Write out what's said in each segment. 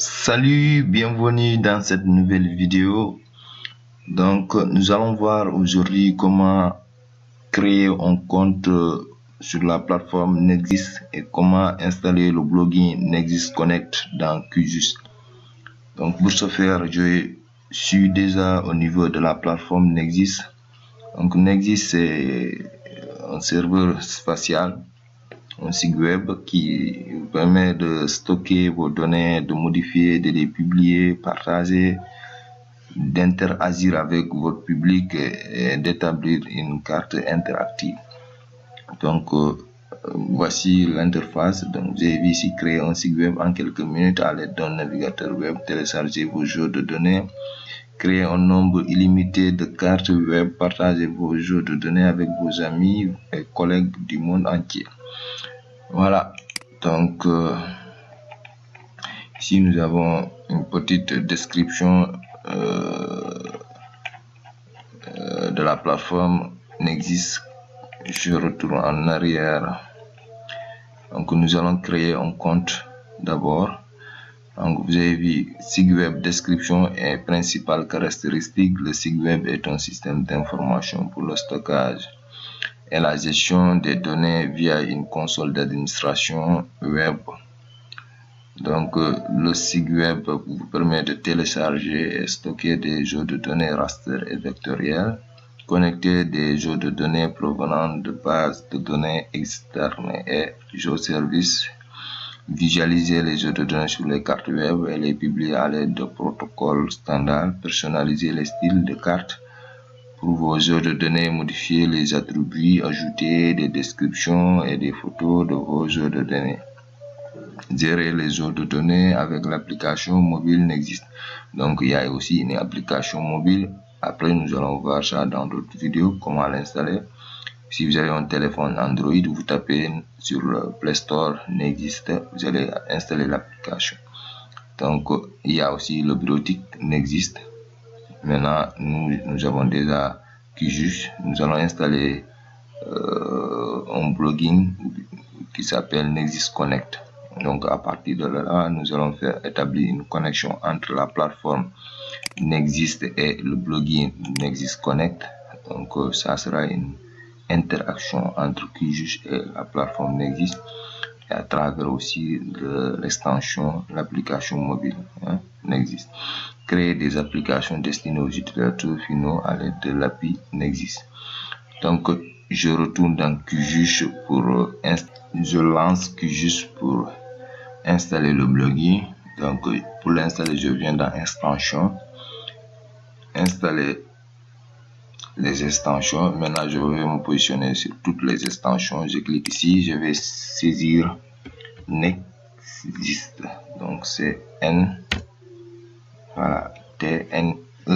Salut, bienvenue dans cette nouvelle vidéo. Donc, nous allons voir aujourd'hui comment créer un compte sur la plateforme Nexis et comment installer le plugin Nexis Connect dans QGIS. Donc, pour ce faire, je suis déjà au niveau de la plateforme Nexis. Donc, Nexis, c'est un serveur spatial, un site web qui vous permet de stocker vos données, de modifier, de les publier, partager, d'interagir avec votre public et d'établir une carte interactive. Donc voici l'interface. Donc vous avez vu ici créer un site web en quelques minutes à l'aide d'un navigateur web, télécharger vos jeux de données, créer un nombre illimité de cartes web, partager vos jeux de données avec vos amis et collègues du monde entier. Voilà, donc ici nous avons une petite description de la plateforme Nexis. Je retourne en arrière. Donc nous allons créer un compte d'abord. Donc vous avez vu site web, description et principales caractéristiques. Le site web est un système d'information pour le stockage et la gestion des données via une console d'administration web. Donc le site web vous permet de télécharger et stocker des jeux de données raster et vectoriels, connecter des jeux de données provenant de bases de données externes et géoservices, visualiser les jeux de données sur les cartes web et les publier à l'aide de protocoles standards, personnaliser les styles de cartes pour vos jeux de données, modifier les attributs, ajouter des descriptions et des photos de vos jeux de données. Gérer les jeux de données avec l'application mobile Nexis. Donc il y a aussi une application mobile. Après nous allons voir ça dans d'autres vidéos, comment l'installer. Si vous avez un téléphone Android, vous tapez sur le Play Store Nexis, vous allez installer l'application. Donc il y a aussi le bureautique Nexis. Maintenant nous avons déjà QGIS. Nous allons installer un plugin qui s'appelle Nexis Connect. Donc à partir de là, nous allons faire établir une connexion entre la plateforme Nexis et le plugin Nexis Connect. Donc ça sera une interaction entre QGIS et la plateforme Nexis et à travers aussi l'extension, l'application mobile Nexis. Créer des applications destinées aux utilisateurs finaux à l'aide de l'API Nexis. Donc je retourne dans QGIS je lance QGIS pour installer le plugin. Donc pour l'installer, je viens dans extension, installer les extensions. Maintenant je vais me positionner sur toutes les extensions. Je clique ici, je vais saisir Nexis. Donc c'est N, voilà, T-N-E-X-T.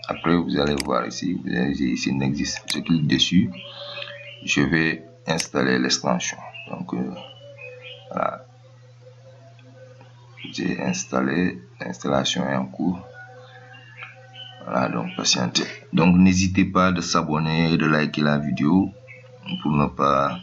Après vous allez voir ici, vous avez ici Nexis. Je clique dessus, je vais installer l'extension. Donc voilà, j'ai installé, l'installation est en cours. Voilà, donc patientez. Donc n'hésitez pas de s'abonner et de liker la vidéo pour ne pas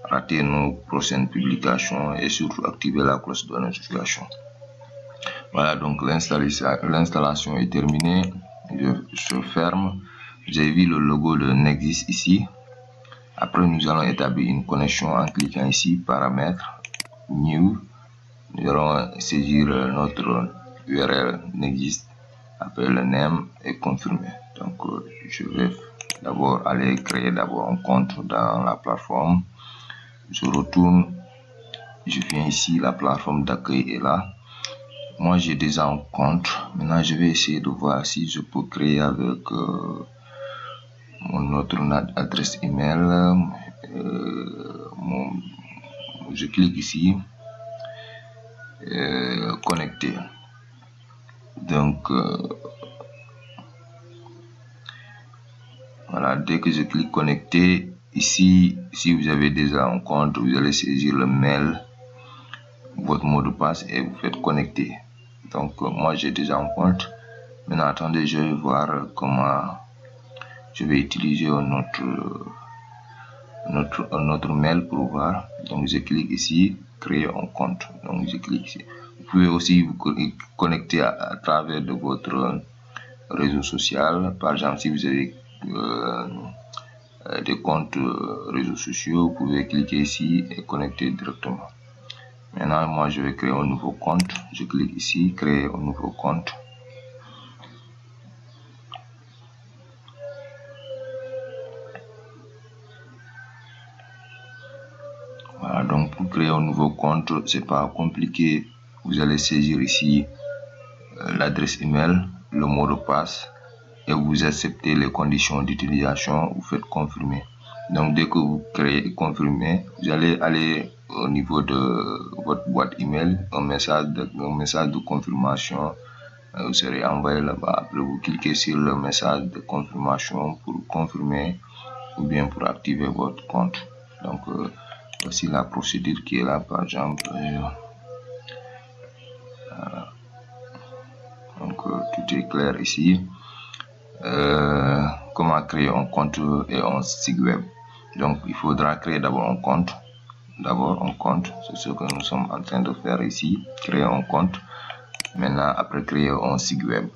rater nos prochaines publications et surtout activer la cloche de notification. Voilà, donc l'installation est terminée. Je ferme. Vous avez vu le logo de Nexis ici. Après nous allons établir une connexion en cliquant ici, paramètres, new. Nous allons saisir notre URL Nexis, après le name et confirmer. Donc je vais d'abord aller créer un compte dans la plateforme. Je retourne, je viens ici, la plateforme d'accueil est là. Moi j'ai déjà un compte. Maintenant je vais essayer de voir si je peux créer avec mon autre adresse email. Je clique ici, connecter. Donc voilà, dès que je clique connecter, ici si vous avez déjà un compte, vous allez saisir le mail, votre mot de passe et vous faites connecter. Donc moi j'ai déjà un compte. Maintenant attendez, je vais voir comment je vais utiliser notre mail pour voir. Donc je clique ici, créer un compte. Donc je clique ici. Vous pouvez aussi vous connecter à travers de votre réseau social. Par exemple, si vous avez des comptes réseaux sociaux, vous pouvez cliquer ici et connecter directement. Maintenant, moi, je vais créer un nouveau compte. Je clique ici, créer un nouveau compte. Voilà, donc pour créer un nouveau compte, c'est pas compliqué. Vous allez saisir ici l'adresse email, le mot de passe, et vous acceptez les conditions d'utilisation. Vous faites confirmer. Donc dès que vous créez et confirmez, vous allez aller au niveau de votre boîte email, un message de confirmation vous serez envoyé là-bas. Après, vous cliquez sur le message de confirmation pour confirmer ou bien pour activer votre compte. Donc voici la procédure qui est là, par exemple. Donc tout est clair ici. Comment créer un compte et un site web. Donc il faudra créer d'abord un compte. C'est ce que nous sommes en train de faire ici, créer un compte. Maintenant, après créer un site web,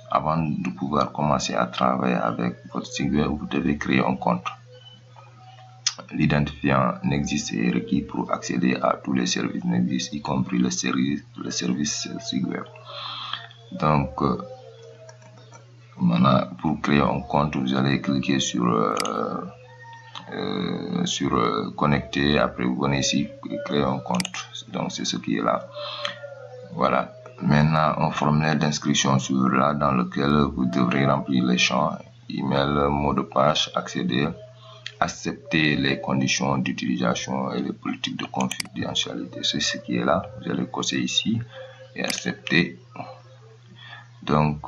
avant de pouvoir commencer à travailler avec votre site web, vous devez créer un compte. L'identifiant n'existe et est requis pour accéder à tous les services n'existe, y compris le service site web. Donc maintenant, pour créer un compte, vous allez cliquer sur connecter. Après, vous venez ici créer un compte. Donc c'est ce qui est là. Voilà. Maintenant, un formulaire d'inscription sur là dans lequel vous devrez remplir les champs email, mot de passe, accéder, accepter les conditions d'utilisation et les politiques de confidentialité. C'est ce qui est là. Vous allez cocher ici et accepter. Donc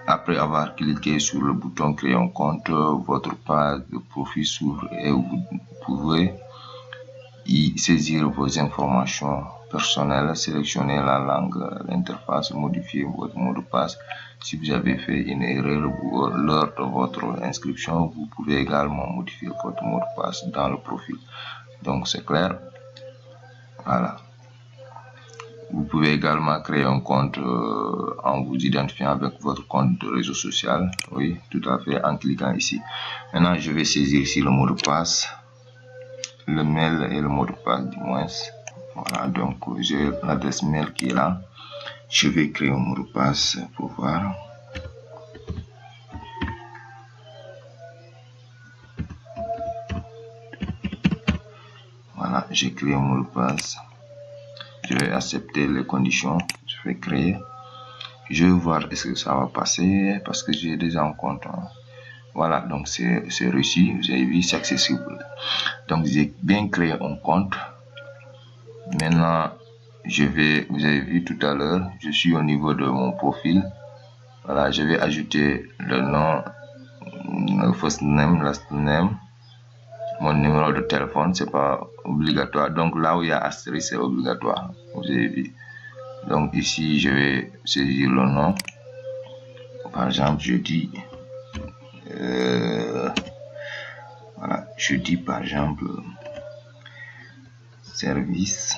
après avoir cliqué sur le bouton créer un compte, votre page de profil s'ouvre et vous pouvez y saisir vos informations personnelles, sélectionner la langue, l'interface, modifier votre mot de passe. Si vous avez fait une erreur lors de votre inscription, vous pouvez également modifier votre mot de passe dans le profil. Donc c'est clair. Voilà. Vous pouvez également créer un compte en vous identifiant avec votre compte de réseau social. Oui, tout à fait, en cliquant ici. Maintenant, je vais saisir ici le mot de passe, le mail et le mot de passe du moins. Voilà, donc j'ai l'adresse mail qui est là. Je vais créer un mot de passe pour voir. Voilà, j'ai créé un mot de passe. Je vais accepter les conditions. Je vais créer. Je vais voir est-ce que ça va passer parce que j'ai déjà un compte. Voilà, donc c'est reçu. Vous avez vu, c'est accessible. Donc j'ai bien créé un compte. Maintenant, vous avez vu tout à l'heure, je suis au niveau de mon profil. Voilà, je vais ajouter le nom, le first name, last name, mon numéro de téléphone, c'est pas obligatoire. Donc là où il y a astérisque, c'est obligatoire. Vous avez vu. Donc ici, je vais saisir le nom. Par exemple, je dis, voilà, je dis par exemple service.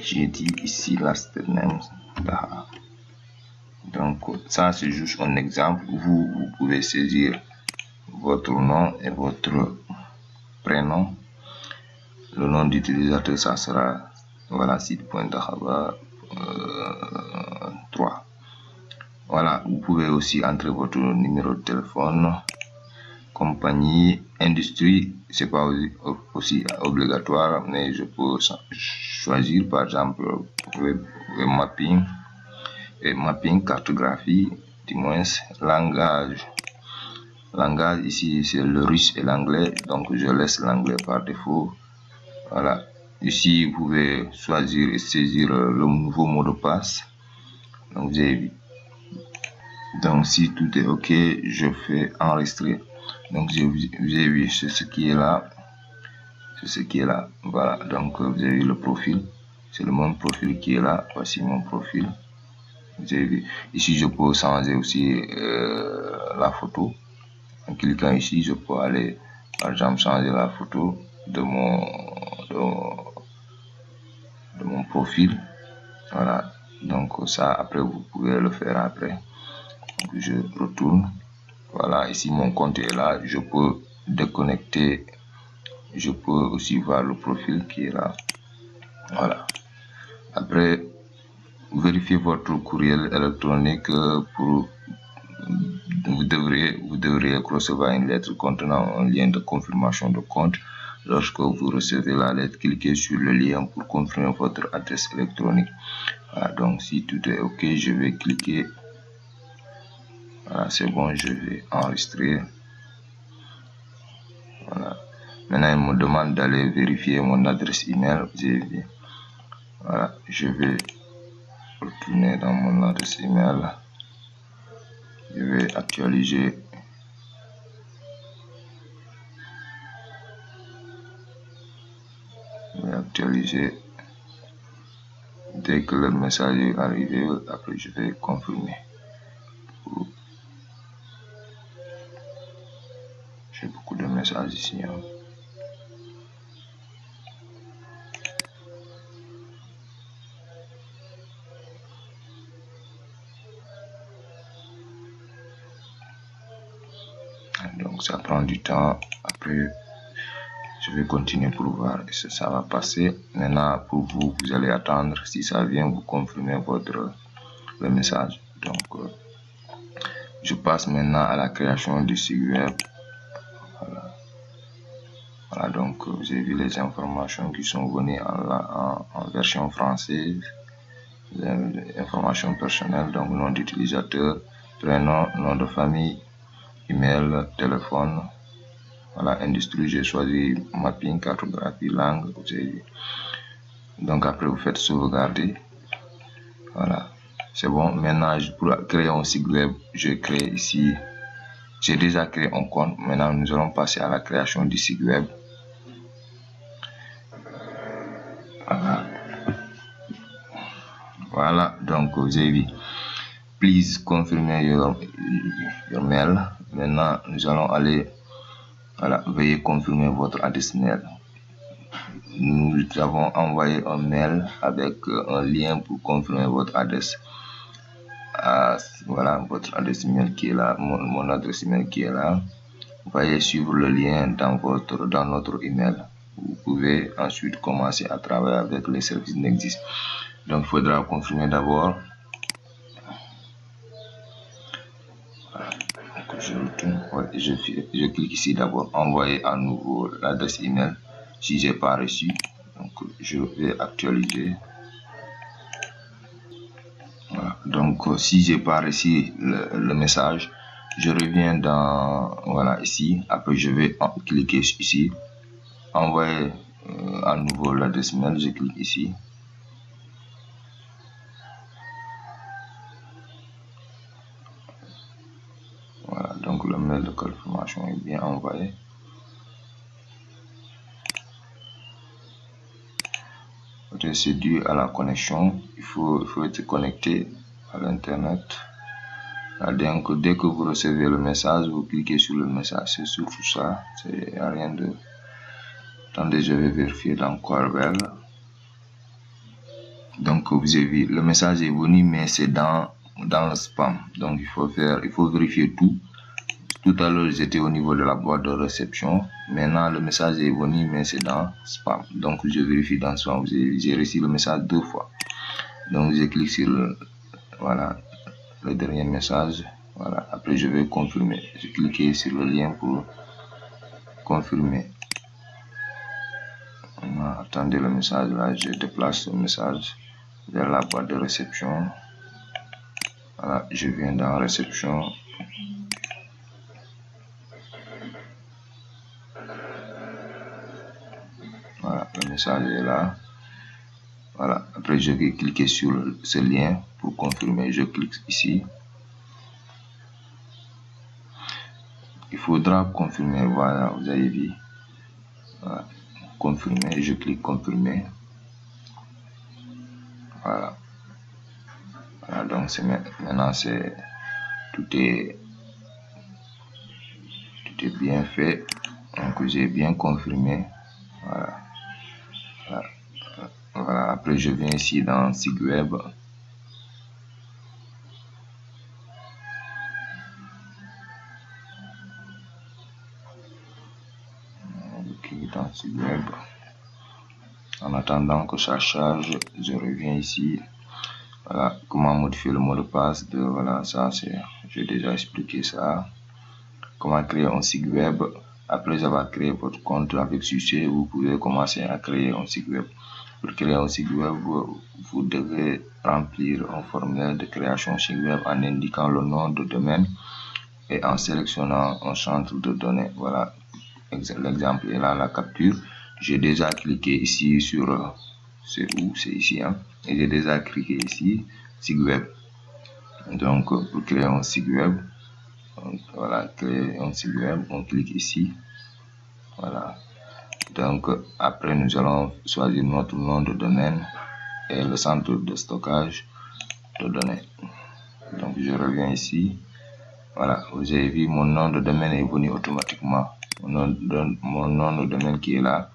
J'ai dit ici last name. Donc ça c'est juste un exemple. Vous pouvez saisir votre nom et votre prénom. Le nom d'utilisateur, ça sera voilà site.dahaba 3. Voilà, vous pouvez aussi entrer votre numéro de téléphone, compagnie, industrie, c'est pas aussi obligatoire, mais je peux choisir par exemple web mapping, cartographie, du moins langage ici c'est le russe et l'anglais, donc je laisse l'anglais par défaut. Voilà, ici vous pouvez choisir et saisir le nouveau mot de passe. Donc vous avez vu. Donc si tout est ok, je fais enregistrer. Donc vous avez vu, c'est ce qui est là. Voilà, donc vous avez vu le profil. C'est le même profil qui est là. Voici mon profil. Vous avez vu. Ici je peux changer aussi la photo. En cliquant ici, je peux aller par exemple changer la photo de de mon profil. Voilà, donc ça après vous pouvez le faire après. Donc je retourne. Voilà, ici mon compte est là, je peux déconnecter, je peux aussi voir le profil qui est là. Voilà, après vérifiez votre courriel électronique pour vous devriez recevoir une lettre contenant un lien de confirmation de compte. Lorsque vous recevez la lettre, cliquez sur le lien pour confirmer votre adresse électronique. Voilà, donc si tout est ok, je vais cliquer. Voilà, c'est bon, je vais enregistrer. Voilà, maintenant il me demande d'aller vérifier mon adresse email. Vous avez vu. Voilà, je vais retourner dans mon adresse email. Je vais actualiser. Dès que le message est arrivé, après je vais confirmer. J'ai beaucoup de messages ici. Donc ça prend du temps. Après je vais continuer pour voir si ça va passer. Maintenant pour vous, vous allez attendre. Si ça vient, vous confirmez le message. Donc je passe maintenant à la création du site web. Voilà, donc vous avez vu les informations qui sont venues en version française. Les informations personnelles, donc nom d'utilisateur, prénom, nom de famille, email, téléphone. Voilà, industrie, j'ai choisi mapping, cartographie, langue. Vous avez vu. Donc après vous faites sauvegarder. Voilà, c'est bon. Maintenant pour créer un site web, je crée ici. J'ai déjà créé un compte. Maintenant nous allons passer à la création du site web. Voilà, donc vous avez vu. Please confirm your mail. Maintenant nous allons aller. Voilà, veuillez confirmer votre adresse mail. Nous avons envoyé un mail avec un lien pour confirmer votre adresse. Voilà, votre adresse email qui est là, mon adresse email qui est là. Veuillez suivre le lien dans notre email. Vous pouvez ensuite commencer à travailler avec les services Nexis. Donc il faudra confirmer d'abord. Je retourne, je clique ici d'abord, envoyer à nouveau l'adresse email si j'ai pas reçu. Donc je vais actualiser. Voilà. Donc si j'ai pas reçu le message, je reviens dans, voilà, ici. Après je vais cliquer ici, envoyer à nouveau l'adresse mail. Je clique ici. Voilà, donc le mail de confirmation est bien envoyé. C'est dû à la connexion. Il faut être connecté à l'internet. Donc dès que vous recevez le message, vous cliquez sur le message. C'est surtout ça. C'est rien de. Attendez, je vais vérifier dans Corel. Donc vous avez vu, le message est venu, mais c'est dans le spam. Donc il faut vérifier tout. Tout à l'heure, j'étais au niveau de la boîte de réception. Maintenant, le message est venu, mais c'est dans spam. Donc, je vérifie dans spam. J'ai reçu le message 2 fois. Donc, je clique sur voilà, le dernier message. Voilà. Après, je vais confirmer. Je clique sur le lien pour confirmer. Voilà, attendez le message là. Je déplace le message vers la boîte de réception. Voilà, je viens dans réception. Voilà, le message est là. Voilà, après je vais cliquer sur ce lien pour confirmer. Je clique ici. Il faudra confirmer. Voilà, vous avez vu. Voilà, confirmer. Je clique confirmer. Voilà. Voilà, donc maintenant tout est bien fait. Donc j'ai bien confirmé. Voilà. Voilà. Voilà, après je viens ici dans site web. Dans site web. En attendant que ça charge, je reviens ici. Voilà, comment modifier le mot de passe. Voilà, ça c'est, j'ai déjà expliqué ça. Comment créer un site web. Après avoir créé votre compte avec succès, vous pouvez commencer à créer un site web. Pour créer un site web, vous devez remplir un formulaire de création site web en indiquant le nom de domaine et en sélectionnant un centre de données. Voilà, l'exemple est là, la capture. J'ai déjà cliqué ici sur, c'est où, c'est ici, hein, et j'ai déjà cliqué ici, site web. Donc, pour créer un site web, donc, voilà, créer un site web, on clique ici. Voilà. Donc, après, nous allons choisir notre nom de domaine et le centre de stockage de données. Donc, je reviens ici. Voilà, vous avez vu, mon nom de domaine est venu automatiquement. Mon nom de domaine qui est là,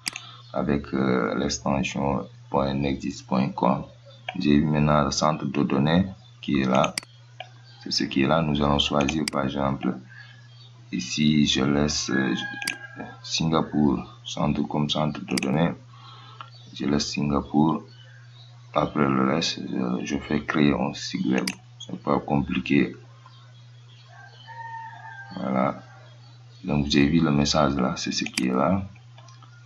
avec l'extension .nexist.com. J'ai vu maintenant le centre de données qui est là. C'est ce qui est là. Nous allons choisir par exemple ici, je laisse Singapour, centre comme centre de données. Je laisse Singapour. Après le reste, je fais créer un site web. C'est pas compliqué. Voilà. Donc vous avez vu le message là, c'est ce qui est là.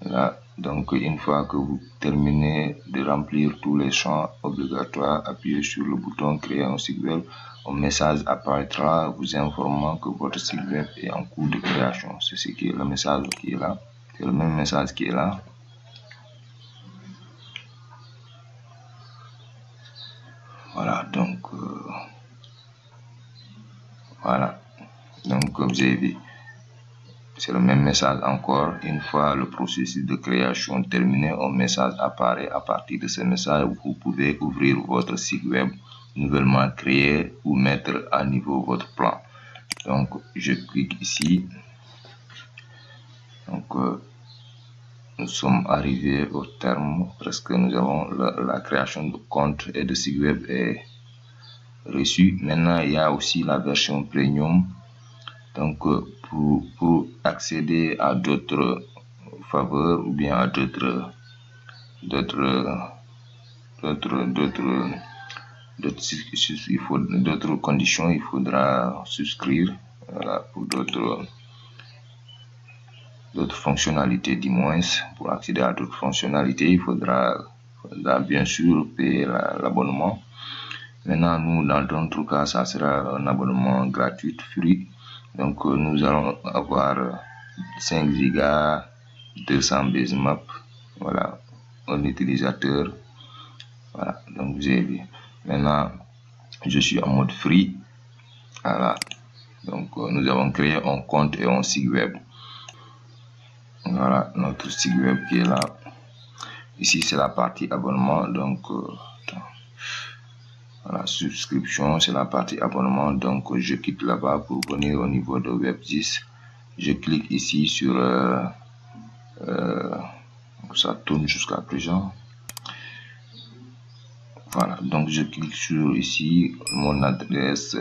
Là. Donc une fois que vous terminez de remplir tous les champs obligatoires, appuyez sur le bouton créer un site web. Un message apparaîtra vous informant que votre site web est en cours de création. C'est ce qui est le message qui est là. C'est le même message qui est là. Voilà, donc voilà. Donc vous avez vu. C'est le même message encore. Une fois le processus de création terminé, un message apparaît. À partir de ce message, vous pouvez ouvrir votre site web nouvellement créé ou mettre à niveau votre plan. Donc, je clique ici. Donc, nous sommes arrivés au terme. Presque nous avons la création de compte et de site web est reçue. Maintenant, il y a aussi la version premium. Donc, pour accéder à d'autres faveurs ou bien à d'autres conditions, il faudra souscrire. Voilà, pour d'autres fonctionnalités du moins. Pour accéder à d'autres fonctionnalités, il faudra bien sûr payer l'abonnement. Maintenant, nous, dans notre cas, ça sera un abonnement gratuit, free. Donc, nous allons avoir 5 gigas, 200 base map. Voilà, un utilisateur. Voilà, donc vous avez vu. Maintenant, je suis en mode free. Voilà, donc nous avons créé un compte et un site web. Voilà, notre site web qui est là. Ici, c'est la partie abonnement. Donc, voilà, subscription, c'est la partie abonnement. Donc, je quitte là-bas pour venir au niveau de Web 10. Je clique ici sur ça tourne jusqu'à présent. Voilà, donc je clique sur ici mon adresse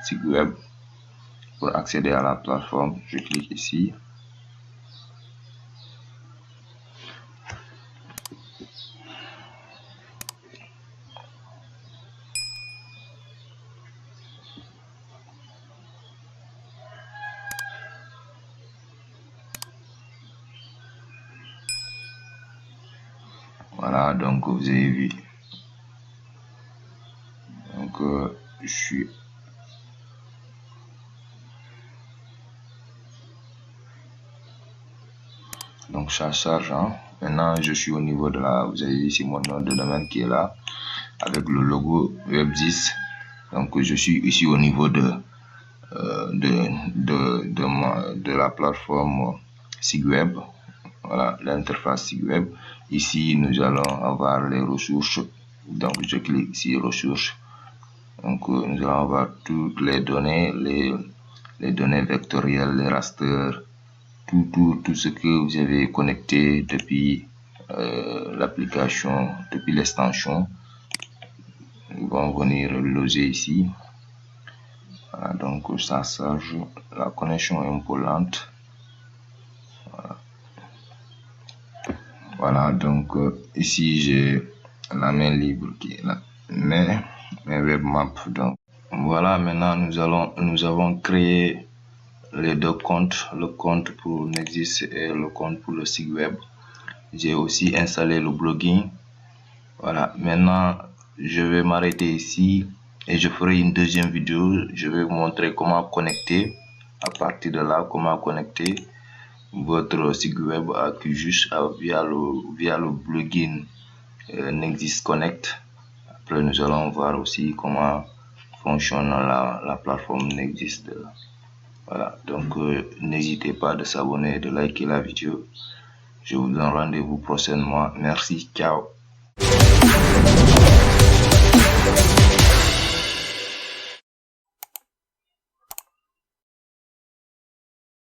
site web. Pour accéder à la plateforme, je clique ici. Voilà, donc vous avez vu. Donc je suis donc ça charge. Hein. Maintenant je suis au niveau de la, vous avez vu ici mon nom de domaine qui est là avec le logo Web 10. Donc je suis ici au niveau de la plateforme site web. Voilà, l'interface site web. Ici nous allons avoir les ressources. Donc je clique ici ressources. Donc nous allons avoir toutes les données, les données vectorielles, les rasters, tout ce que vous avez connecté depuis l'application depuis l'extension. Ils vont venir loger ici. Voilà, donc ça charge, la connexion est un peu lente. Voilà, donc ici j'ai la main libre qui est là, mes webmaps. Donc voilà, maintenant nous avons créé les deux comptes, le compte pour Nexis et le compte pour le site web. J'ai aussi installé le blogging. Voilà, maintenant je vais m'arrêter ici et je ferai une deuxième vidéo. Je vais vous montrer comment connecter, à partir de là, comment connecter votre site web à QGIS via le plugin Nexis Connect. Après, nous allons voir aussi comment fonctionne la plateforme Nexis. Voilà, donc n'hésitez pas de s'abonner et de liker la vidéo. Je vous donne rendez-vous prochainement. Merci, ciao.